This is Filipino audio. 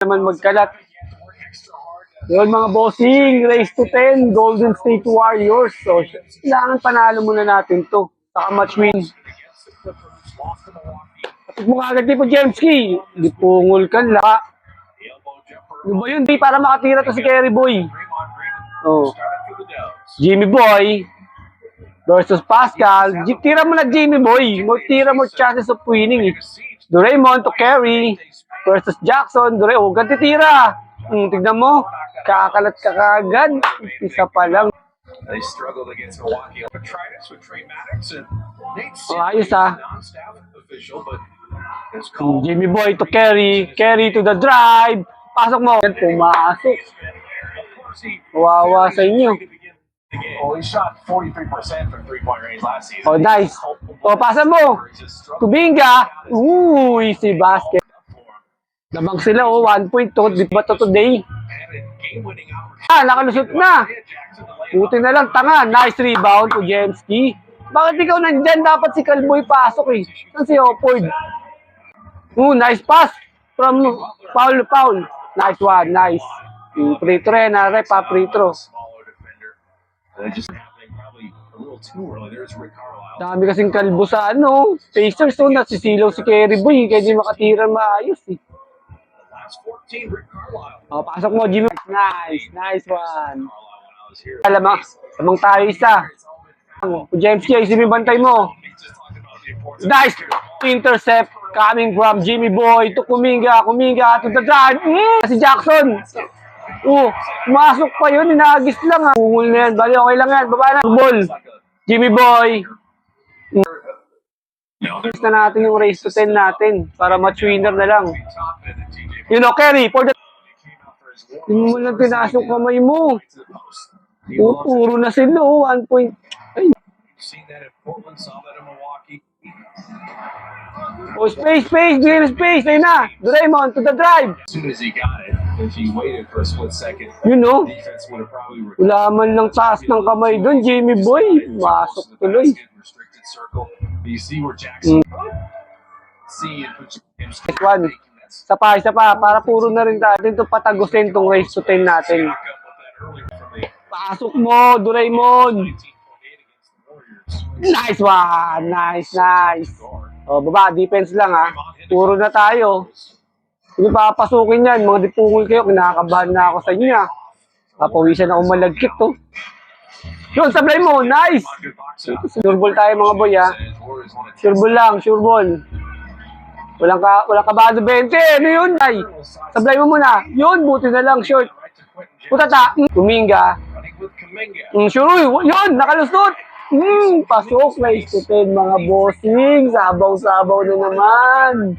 naman magkalat. Yun mga bossing, race to 10, Golden State Warriors. So, kailangan panalo muna natin to. Saka match win. Kapit mo agad di po, Jemski. Di pungol ka, laka. Di ba yun? Di para makatira to si Kerry Boy. Oh. Jimmy Boy versus Pascal. Tira mo na Jimmy Boy. Tira mo chances of winning. Doraemon to Kerry versus Jackson. Oh, ganti tira. Tignan mo. Kakalat ka kagad. Isa pa lang. They struggled against Milwaukee. Petritus with Trey Maddox and Nate Ayos ah. non-staff official, but Jimmy Boy to Kerry. Kerry to the drive. Pasok mo. Pumasok. Wawa sa inyo. Well, he shot 43% from three-point range last season. Oh, nice. O, pasa mo. Kubinga. Easy basket. Lamang sila, 1 point to. Di ba to today? Nakalusot na. Buti na lang, tanga. Nice rebound to Jemski. Bakit ikaw nandyan? Dapat si Calboy pasok eh. Saan si Opord? Nice pass. From Paul. Nice one, nice. Free throw na, rep pa, free throw. Dami kasing kalbo sa Pacers to, nasisilaw si Kerry Boy, kaya di makatira maayos eh. Oh, pasok mo, Jimmy. Nice one. Lamang tayo isa. Jemski, ayusin yung bantay mo. Nice intercept coming from Jimmy Boy to Kuminga to the drive. Si Jackson. Masok pa yun, inagis lang ha. Pungol na yan, bali okay lang yan, baba na. Ball, Jimmy Boy. Na natin yung race to 10 natin para match winner na lang. Kerry, for the... Hindi mo lang tinaas yung kamay mo. Puro na sila, 1 point. Ay. Space, ayun na. Doraemon to the drive. As soon as he got it, if he waited for a split second, defense would have probably wala man lang taas ng kamay doon, Jimmy Boy. Masok tuloy. Restricted circle. You see where Jackson One. Isa pa. Para puro na rin natin ito patagusin itong race to 10 natin. Pasok mo, Doraemon. Nice one. Nice. O, baba, defense lang ha. Puro na tayo. Hindi papasukin yan. Mga dipungol kayo, kinakabahan na ako sa inyo ha. Papawisan ako malagkit to. Yun, sablay mo. Nice. Sure ball tayo mga boy ha. Sure ball. Walang kabado 20. Ano yun? Ay, sablay mo muna. Yun, buti na lang. Short. Putata. Kuminga. Sure. Yun, nakalusot. Pasok. Nice to 10 mga bossing. Sabaw na naman.